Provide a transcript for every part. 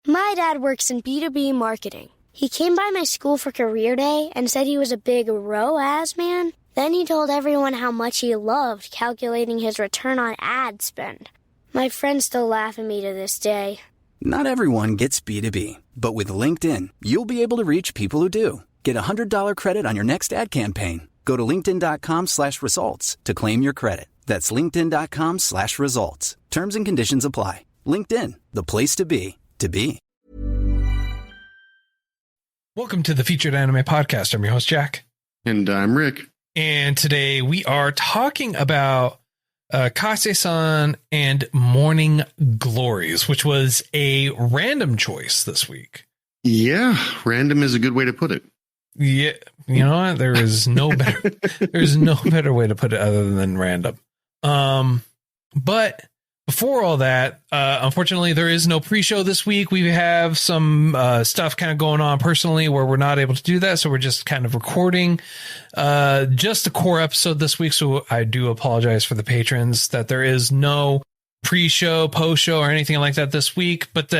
My dad works in B2B marketing. He came by my school for career day and said he was a big ROAS man. Then he told everyone how much he loved calculating his return on ad spend. My friends still laugh at me to this day. Not everyone gets B2B, but with LinkedIn, you'll be able to reach people who do. Get a $100 credit on your next ad campaign. Go to linkedin.com/results to claim your credit. That's linkedin.com/results. Terms and conditions apply. LinkedIn, the place to be, to be. Welcome to the Featured Anime Podcast. I'm your host, Jack. And I'm Rick. And today we are talking about Kase-san and Morning Glories, which was a random choice this week. Yeah, random is a good way to put it. Yeah, you know what? There's no better way to put it other than random. But before all that, unfortunately, there is no pre-show this week. We have some stuff kind of going on personally where we're not able to do that. So we're just kind of recording just a core episode this week. So I do apologize for the patrons that there is no pre-show, post-show, or anything like that this week. But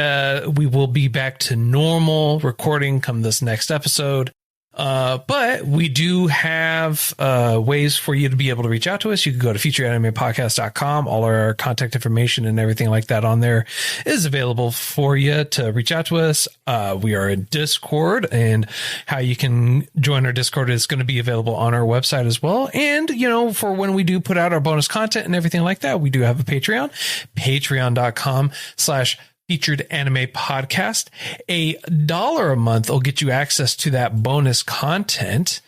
we will be back to normal recording come this next episode. But we do have ways for you to be able to reach out to us. You can go to featureanimepodcast.com. All our contact information and everything like that on there is available for you to reach out to us. We are in Discord, and how you can join our Discord is going to be available on our website as well. And, you know, for when we do put out our bonus content and everything like that, we do have a Patreon, patreon.com/Featured Anime Podcast. $1 a month will get you access to that bonus content.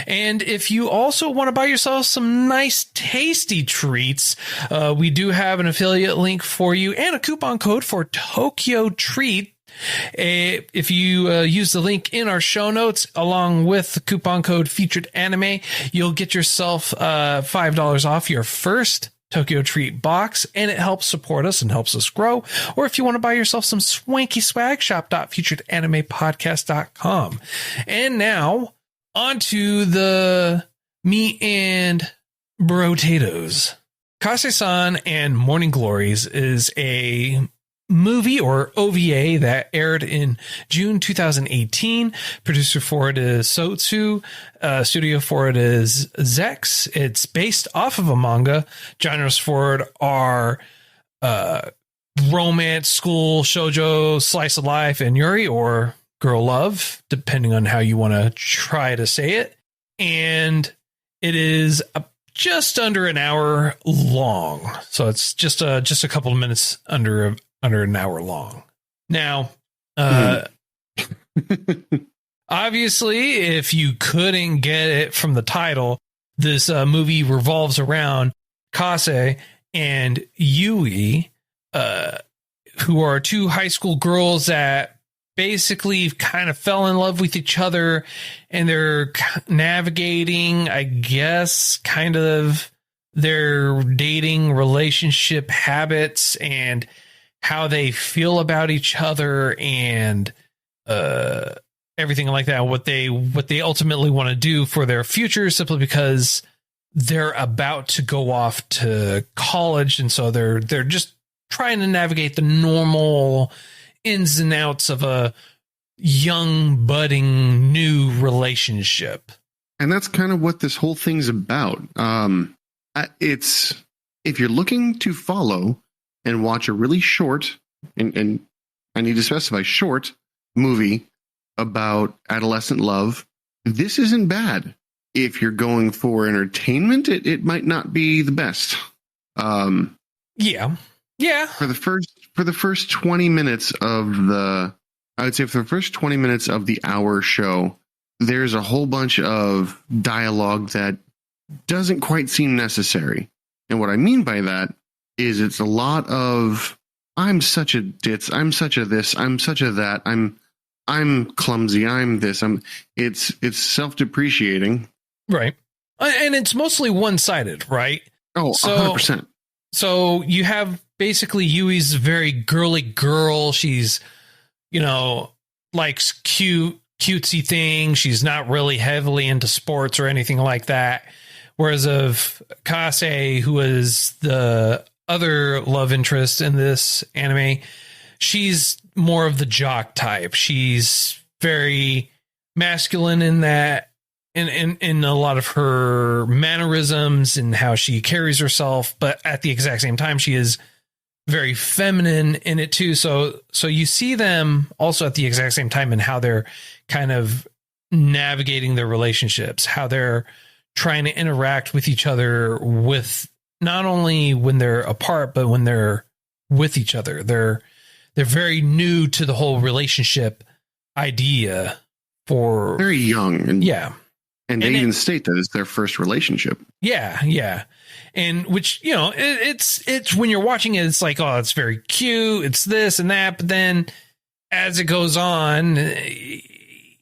And if you also want to buy yourself some nice tasty treats, we do have an affiliate link for you and a coupon code for Tokyo Treat. If you use the link in our show notes along with the coupon code Featured Anime, you'll get yourself $5 off your first Tokyo Treat box, and it helps support us and helps us grow. Or if you want to buy yourself some swanky swag, shop.featuredanimepodcast.com. And now on to the meat and potatoes. Kase-san and Morning Glories is a movie or OVA that aired in June 2018. Producer for it is Sotsu. Studio for it is Zexcs. It's based off of a manga. Genres for it are romance, school, shoujo, slice of life, and Yuri, or girl love, depending on how you want to try to say it. And it is just under an hour long. So it's just a couple of minutes under an hour long. Now, obviously, if you couldn't get it from the title, this movie revolves around Kase and Yuri, who are two high school girls that basically kind of fell in love with each other, and they're navigating, I guess, kind of their dating relationship habits and how they feel about each other and everything like that. What they ultimately want to do for their future, simply because they're about to go off to college, and so they're just trying to navigate the normal ins and outs of a young, budding, new relationship. And that's kind of what this whole thing's about. It's, if you're looking to follow and watch a really short, and I need to specify short, movie about adolescent love, this isn't bad. If you're going for entertainment, it might not be the best. Yeah. For the first 20 minutes of the hour show, there's a whole bunch of dialogue that doesn't quite seem necessary. And what I mean by that is it's a lot of, I'm such a ditz, I'm such a this, I'm such a that, I'm clumsy, I'm this, it's self-depreciating. Right. And it's mostly one-sided, right? Oh, 100%. So you have basically Yui's very girly girl. She's, likes cutesy things. She's not really heavily into sports or anything like that. Whereas of Kase, who is the other love interest in this anime, she's more of the jock type. She's very masculine in that, in a lot of her mannerisms and how she carries herself, but at the exact same time, she is very feminine in it too. So you see them also at the exact same time in how they're kind of navigating their relationships, how they're trying to interact with each other, with not only when they're apart, but when they're with each other. They're very new to the whole relationship idea for very young. And yeah. And they even state that it's their first relationship. Yeah. Yeah. And which, you know, it's when you're watching it, it's like, oh, it's very cute. It's this and that. But then as it goes on,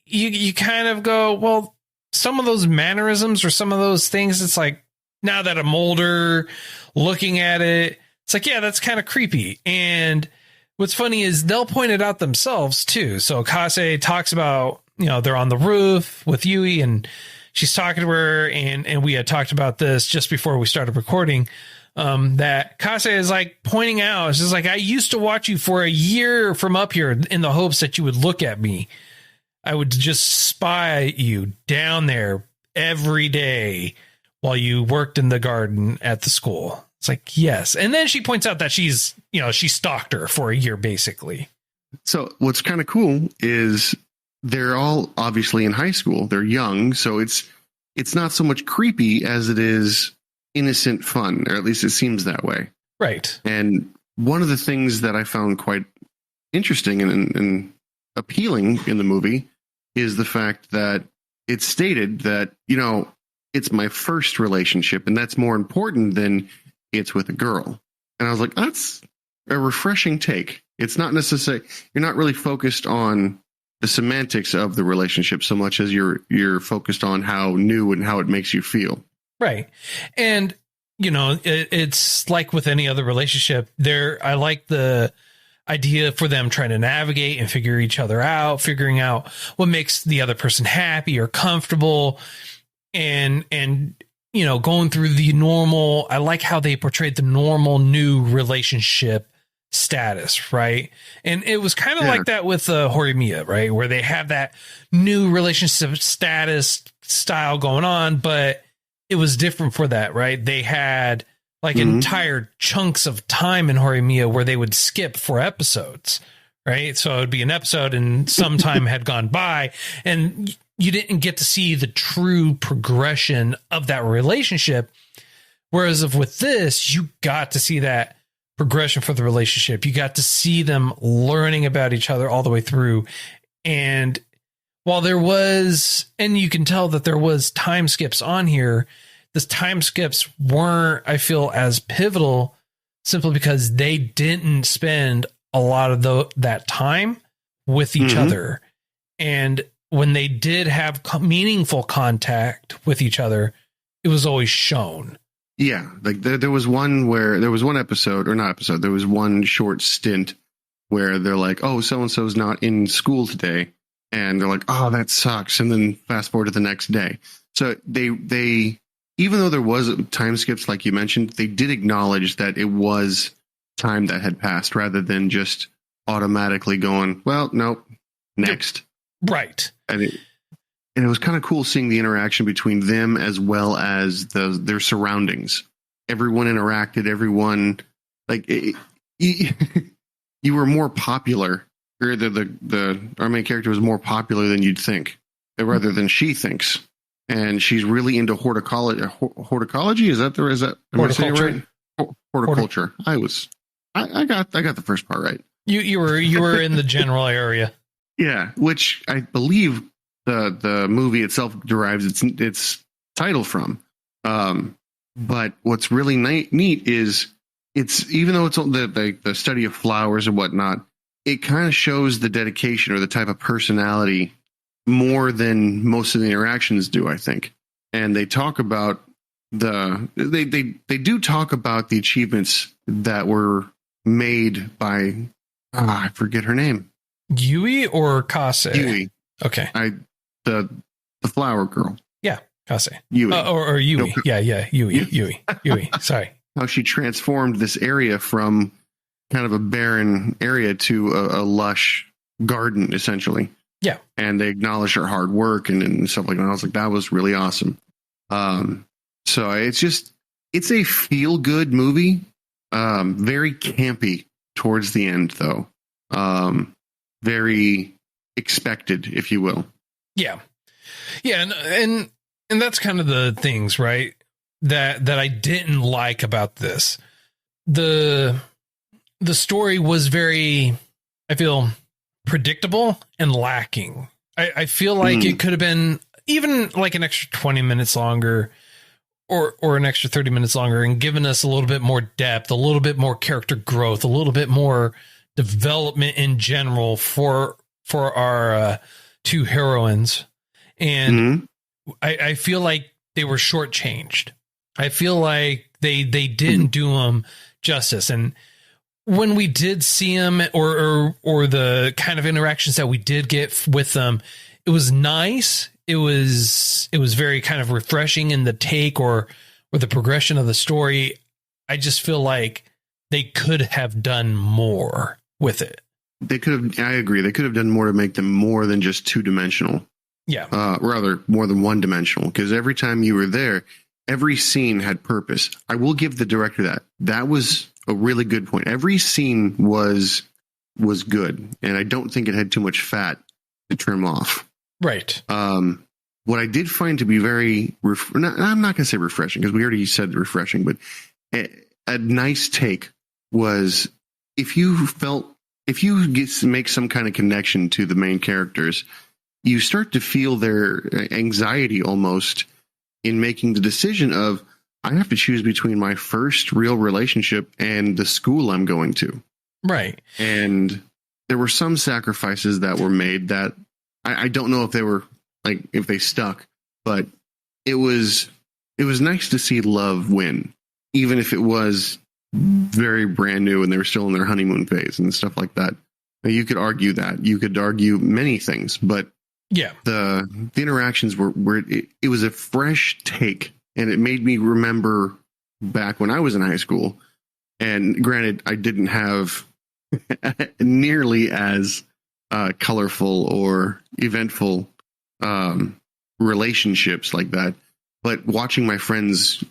you kind of go, well, some of those mannerisms or some of those things, it's like, now that I'm older looking at it, it's like, yeah, that's kind of creepy. And what's funny is they'll point it out themselves too. So Kase talks about, you know, they're on the roof with Yuri and she's talking to her, and we had talked about this just before we started recording, that Kase is like pointing out, it's just like, I used to watch you for a year from up here in the hopes that you would look at me. I would just spy you down there every day while you worked in the garden at the school. It's like, yes. And then she points out that she stalked her for a year, basically. So what's kind of cool is they're all obviously in high school. They're young, so it's not so much creepy as it is innocent fun, or at least it seems that way. Right. And one of the things that I found quite interesting and appealing in the movie is the fact that it's stated that, you know, it's my first relationship, and that's more important than it's with a girl. And I was like, that's a refreshing take. It's not necessarily, you're not really focused on the semantics of the relationship so much as you're focused on how new and how it makes you feel. Right. And, you know, it's like with any other relationship there. I like the idea for them trying to navigate and figure each other out, figuring out what makes the other person happy or comfortable, and, you know, going through the normal. I like how they portrayed the normal new relationship status, right? And it was kind of like that with Horimiya, right, where they have that new relationship status style going on, but it was different for that, right? They had like entire chunks of time in Horimiya where they would skip 4 episodes, right? So it would be an episode and some time had gone by, and you didn't get to see the true progression of that relationship. Whereas with this, you got to see that progression for the relationship. You got to see them learning about each other all the way through. And while there was, and you can tell that there was time skips on here, the time skips weren't, I feel, as pivotal simply because they didn't spend a lot of that time with each other. And when they did have meaningful contact with each other, it was always shown. Yeah, like there was one episode, or not episode, there was one short stint where they're like, oh, so-and-so's not in school today. And they're like, oh, that sucks. And then fast forward to the next day. So they even though there was time skips, like you mentioned, they did acknowledge that it was time that had passed rather than just automatically going, well, nope, next. Right. And it was kind of cool seeing the interaction between them as well as their surroundings. Everyone interacted. Everyone, like, you were more popular, or our main character was more popular than you'd think, rather than she thinks. And she's really into horticulture. Horticulture? Is that am I saying it right? Horticulture. I got the first part right. You were in the general area. Yeah, which I believe the movie itself derives its title from. But what's really neat is it's, even though it's the study of flowers and whatnot, it kind of shows the dedication or the type of personality more than most of the interactions do, I think. And they talk about they do talk about the achievements that were made by I forget her name. Yui or Kase? Yui. Okay. The flower girl. Yeah, Kase. Yui. Or Yui. No, yeah, Yui. Yui. Sorry. How she transformed this area from kind of a barren area to a lush garden, essentially. Yeah. And they acknowledge her hard work and stuff like that. I was like, that was really awesome. So it's a feel good movie. Very campy towards the end, though. Very expected, if you will. Yeah. Yeah. And that's kind of the things, right? That I didn't like about this. The story was very, I feel, predictable and lacking. I feel like it could have been even like an extra 20 minutes longer or an extra 30 minutes longer and given us a little bit more depth, a little bit more character growth, a little bit more development in general for our two heroines. And I feel like they were shortchanged. I feel like they didn't do them justice. And when we did see them or the kind of interactions that we did get with them, it was nice. It was very kind of refreshing in the take or the progression of the story. I just feel like they could have done more with it. They could have, I agree. They could have done more to make them more than just two-dimensional. Yeah. Rather more than one-dimensional, because every time you were there, every scene had purpose. I will give the director that. That was a really good point. Every scene was good, and I don't think it had too much fat to trim off. Right. What I did find to be very, I'm not going to say refreshing because we already said refreshing, but a nice take was if you make some kind of connection to the main characters, you start to feel their anxiety almost in making the decision of, I have to choose between my first real relationship and the school I'm going to. Right. And there were some sacrifices that were made that I don't know if they were like, if they stuck, but it was nice to see love win, even if it was very brand new and they were still in their honeymoon phase and stuff like that. You could argue that. You could argue many things, but yeah, the interactions were it was a fresh take, and it made me remember back when I was in high school. And granted, I didn't have nearly as colorful or eventful relationships like that, but watching my friends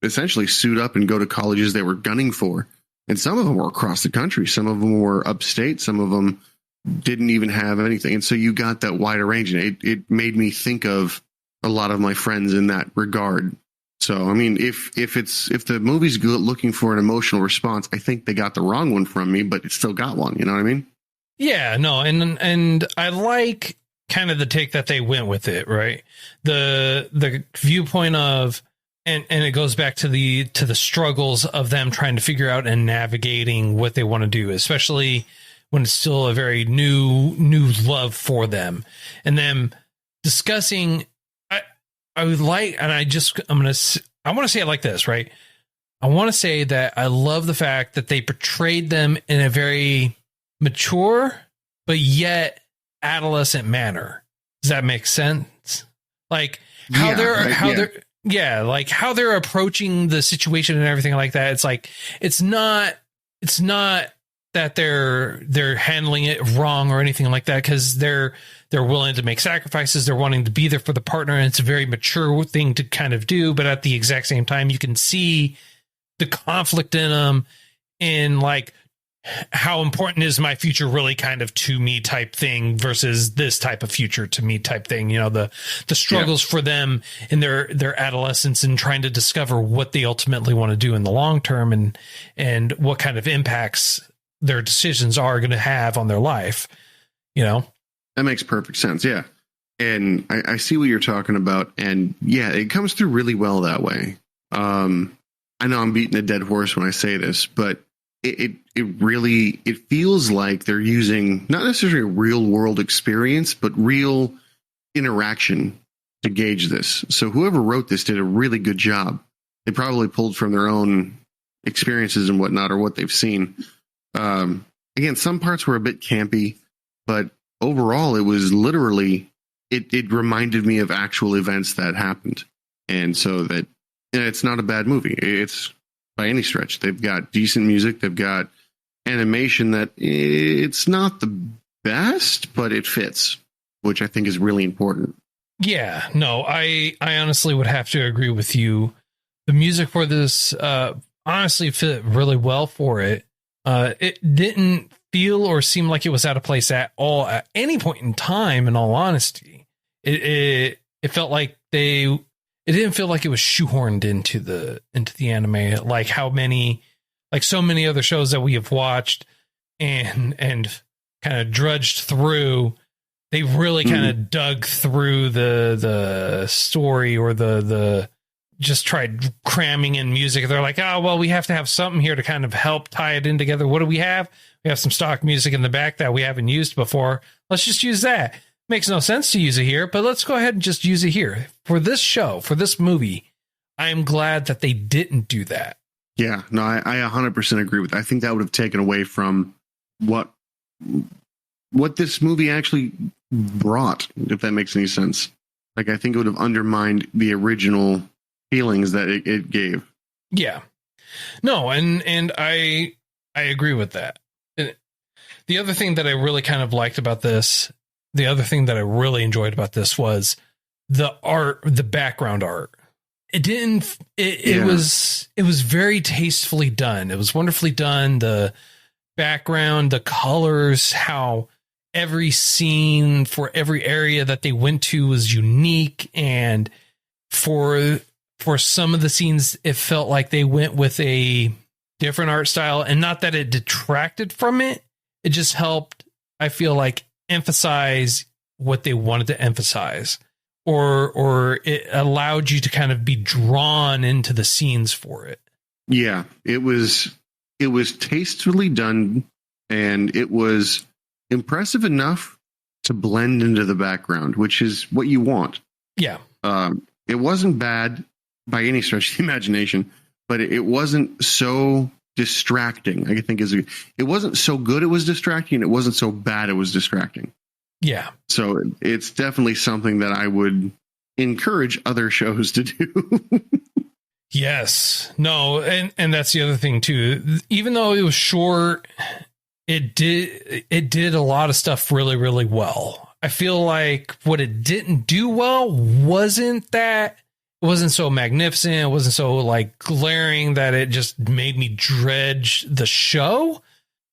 essentially suit up and go to colleges they were gunning for, and some of them were across the country, some of them were upstate, some of them didn't even have anything, and so you got that wider range, and it made me think of a lot of my friends in that regard. So I mean, if the movie's looking for an emotional response, I think they got the wrong one from me, but it still got one. You know what I mean? Yeah, no, and I like kind of the take that they went with it, right? The viewpoint of, and it goes back to the struggles of them trying to figure out and navigating what they want to do, especially when it's still a very new love for them, and them discussing. I would like, and I want to say it like this, right? I want to say that I love the fact that they portrayed them in a very mature, but yet adolescent manner. Does that make sense? Like how like how they're approaching the situation and everything like that. It's like, it's not that they're handling it wrong or anything like that, because they're willing to make sacrifices. They're wanting to be there for the partner, and it's a very mature thing to kind of do. But at the exact same time, you can see the conflict in them, in like, how important is my future really kind of to me type thing versus this type of future to me type thing. You know, the struggles for them in their adolescence and trying to discover what they ultimately want to do in the long term, and what kind of impacts their decisions are going to have on their life. You know, that makes perfect sense. Yeah. And I see what you're talking about. And yeah, it comes through really well that way. I know I'm beating a dead horse when I say this, but it really feels like they're using not necessarily a real world experience, but real interaction to gauge this. So whoever wrote this did a really good job. They probably pulled from their own experiences and whatnot, or what they've seen. Again, some parts were a bit campy, but overall it was literally, it reminded me of actual events that happened. And so that, it's not a bad movie. It's by any stretch. They've got decent music. They've got animation that it's not the best, but it fits, which I think is really important. Yeah, no, I honestly would have to agree with you. The music for this honestly fit really well for it. It didn't feel or seem like it was out of place at all at any point in time, in all honesty. It felt like it didn't feel like it was shoehorned into the anime, like so many other shows that we have watched and kind of drudged through. They really kind of dug through the story, or the just tried cramming in music. They're like, oh, well, we have to have something here to kind of help tie it in together. What do we have? We have some stock music in the back that we haven't used before. Let's just use that. Makes no sense to use it here, but let's go ahead and just use it here. For this show, for this movie, I am glad that they didn't do that. Yeah, no, I 100% agree with that. I think that would have taken away from what this movie actually brought, if that makes any sense. Like, I think it would have undermined the original feelings that it gave. Yeah. No, and I agree with that. The other thing that I really kind of liked about this, the other thing that I really enjoyed about this was the art, the background art. It was very tastefully done. It was wonderfully done. The background, the colors, how every scene for every area that they went to was unique. And for some of the scenes, it felt like they went with a different art style, and not that it detracted from it. It just helped, I feel like, emphasize what they wanted to emphasize, or it allowed you to kind of be drawn into the scenes for it. Yeah, it was tastefully done, and it was impressive enough to blend into the background, which is what you want. Yeah. It wasn't bad by any stretch of the imagination, but it wasn't so distracting. I think it wasn't so good it was distracting, it wasn't so bad it was distracting. Yeah. So it's definitely something that I would encourage other shows to do. Yes. No, and that's the other thing too. Even though it was short, it did a lot of stuff really, really well. I feel like what it didn't do well wasn't so magnificent. It wasn't so like glaring that it just made me dredge the show.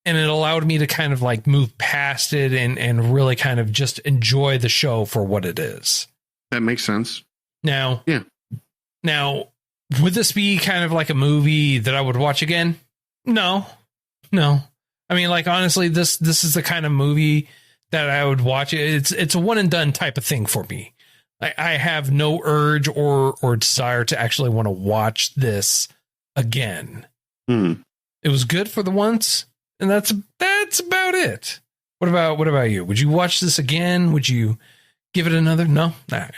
And it allowed me to kind of like move past it and really kind of just enjoy the show for what it is. That makes sense. Now, yeah. Now, would this be kind of like a movie that I would watch again? No. I mean, like, honestly, this is the kind of movie that I would watch. It's a one and done type of thing for me. I have no urge or desire to actually want to watch this again. It was good for the once, and that's about it. What about you? Would you watch this again? Would you give it another? No. All right.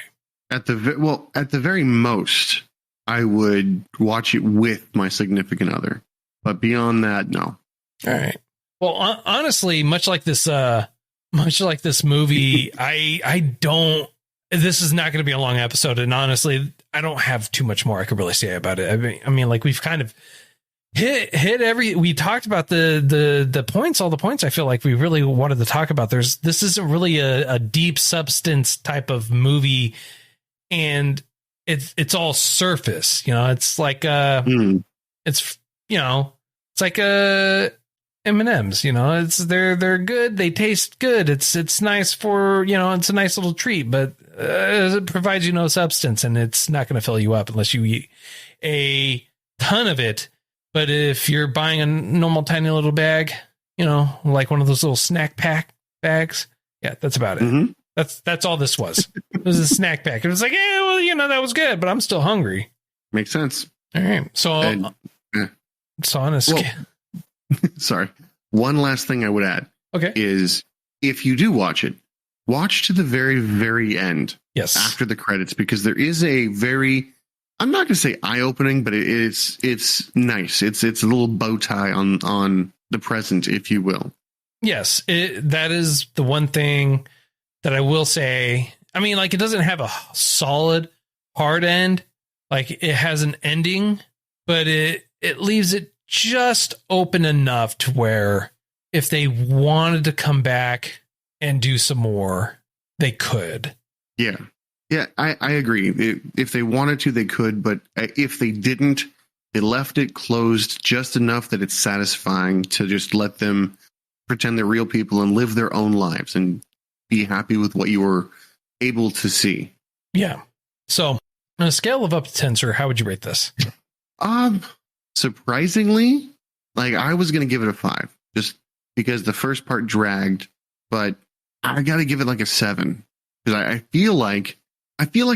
At the very most, I would watch it with my significant other, but beyond that, no. All right. Well, honestly, much like this movie, I don't. This is not going to be a long episode, and honestly, I don't have too much more I could really say about it. I mean, like, we've kind of hit every. We talked about the points, all the points. I feel like we really wanted to talk about. This isn't really a deep substance type of movie, and it's all surface. You know, it's like it's like M&Ms, they're good. They taste good. It's nice for, it's a nice little treat, but it provides you no substance, and it's not going to fill you up unless you eat a ton of it. But if you're buying a normal tiny little bag, like one of those little snack pack bags, yeah, that's about it. Mm-hmm. That's all this was. It was a snack pack. It was like, yeah, well, that was good, but I'm still hungry. Makes sense. All right. So on a scale. Sorry. One last thing I would add is if you do watch it, watch to the very, very end. Yes. After the credits, because there is a very, I'm not going to say eye-opening, but it's nice. It's a little bow tie on the present, if you will. Yes. That is the one thing that I will say. I mean, like, it doesn't have a solid hard end. Like, it has an ending, but it leaves it just open enough to where if they wanted to come back and do some more, they could. Yeah. Yeah, I agree. If they wanted to, they could. But if they didn't, they left it closed just enough that it's satisfying to just let them pretend they're real people and live their own lives and be happy with what you were able to see. Yeah. So on a scale of up to 10, sir, how would you rate this? Surprisingly, like I was going to give it a 5 just because the first part dragged, but I got to give it like a 7 because I feel like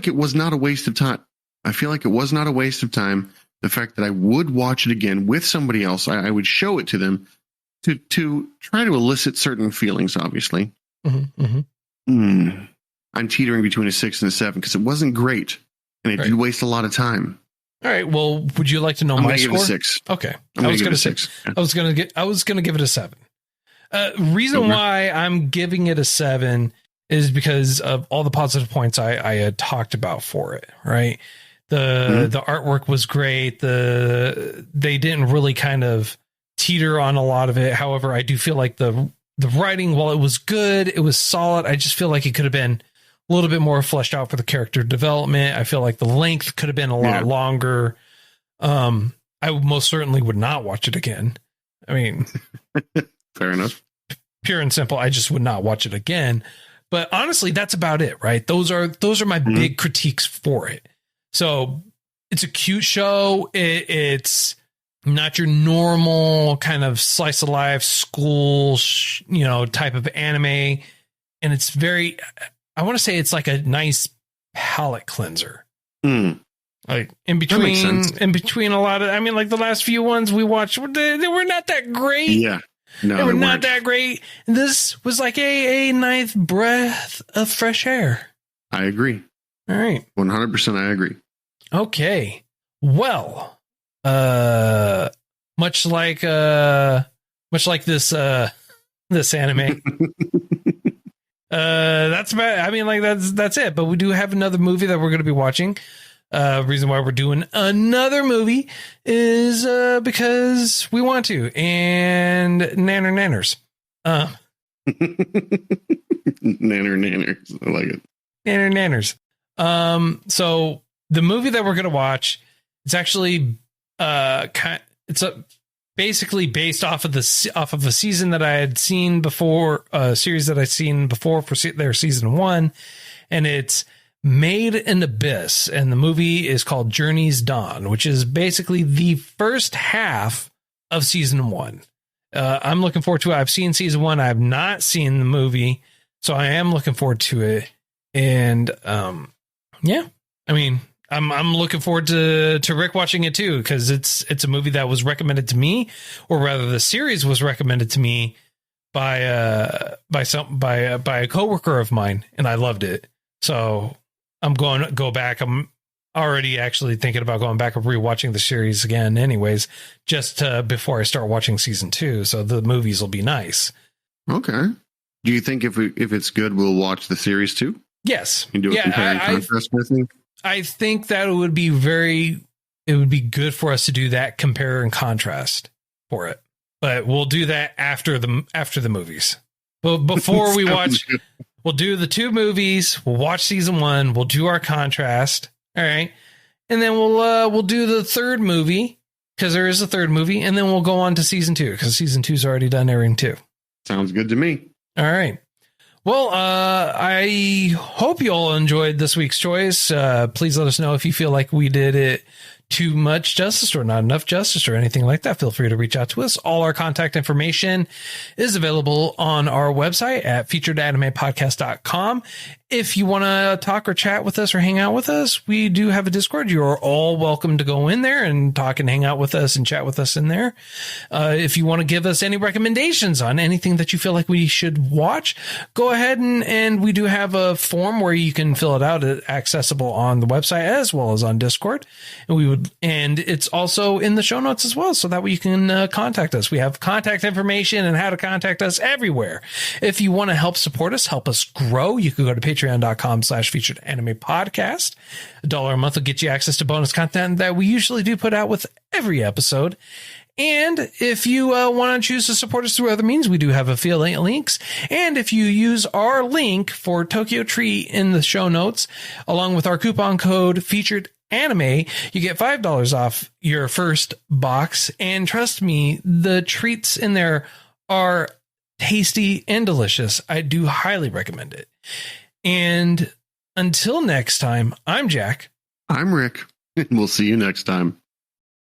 it was not a waste of time. I feel like it was not a waste of time. The fact that I would watch it again with somebody else, I would show it to them to try to elicit certain feelings, obviously. I'm teetering between a 6 and a 7 because it wasn't great and it did waste a lot of time. All right. Well, would you like to know my score? Give it a 6. Okay. I was going to 6. I was going to give it a 7. Reason why I'm giving it a 7 is because of all the positive points I had talked about for it. Right. The artwork was great. They didn't really kind of teeter on a lot of it. However, I do feel like the writing, while it was good, it was solid. I just feel like it could have been a little bit more fleshed out for the character development. I feel like the length could have been a lot longer. I most certainly would not watch it again. I mean, fair enough. Pure and simple. I just would not watch it again. But honestly, that's about it, right? Those are my big critiques for it. So it's a cute show. It's not your normal kind of slice of life school, type of anime. And it's very, I want to say it's like a nice palate cleanser. Like in between a lot of, I mean, like the last few ones we watched, they were not that great. Yeah. No, they were not that great. This was like a nice breath of fresh air. I agree. All right. 100% I agree. Okay. Well, much like this anime. That's about, I mean, like that's it. But we do have another movie that we're going to be watching. Reason why we're doing another movie is because we want to, and nanners. Nanners. I like it. Nanners. So the movie that we're going to watch, it's actually basically based off of a season that I had seen before, a series that I'd seen before for their season 1, and it's Made in Abyss, and the movie is called Journey's Dawn, which is basically the first half of season 1. I'm looking forward to it. I've seen season 1. I have not seen the movie, so I am looking forward to it. And yeah, I mean, I'm looking forward to Rick watching it too, because it's a movie that was recommended to me, or rather, the series was recommended to me by a coworker of mine, and I loved it. So I'm going to go back. I'm already actually thinking about going back and rewatching the series again anyways, just before I start watching season 2. So the movies will be nice. Okay. Do you think if it's good, we'll watch the series too? Yes. And do a compare and contrast with me? I think that it would be good for us to do that compare and contrast for it. But we'll do that after the movies. But before we watch, we'll do the 2 movies. We'll watch season 1. We'll do our contrast. All right. And then we'll do the 3rd movie, because there is a 3rd movie. And then we'll go on to season 2, because season 2 is already done airing too. Sounds good to me. All right. Well, I hope you all enjoyed this week's choice. Please let us know if you feel like we did it too much justice or not enough justice or anything like that. Feel free to reach out to us. All our contact information is available on our website at featuredanimepodcast.com. If you want to talk or chat with us or hang out with us, we do have a Discord. You are all welcome to go in there and talk and hang out with us and chat with us in there. If you want to give us any recommendations on anything that you feel like we should watch, go ahead and we do have a form where you can fill it out, accessible on the website as well as on Discord. And it's also in the show notes as well, so that way you can contact us. We have contact information and how to contact us everywhere. If you want to help support us, help us grow, you can go to patreon.com/featuredanimepodcast. $1 a month will get you access to bonus content that we usually do put out with every episode. And if you want to choose to support us through other means, we do have affiliate links. And if you use our link for Tokyo Treat in the show notes, along with our coupon code featured anime, you get $5 off your first box. And trust me, the treats in there are tasty and delicious. I do highly recommend it. And until next time, I'm Jack. I'm Rick. We'll see you next time.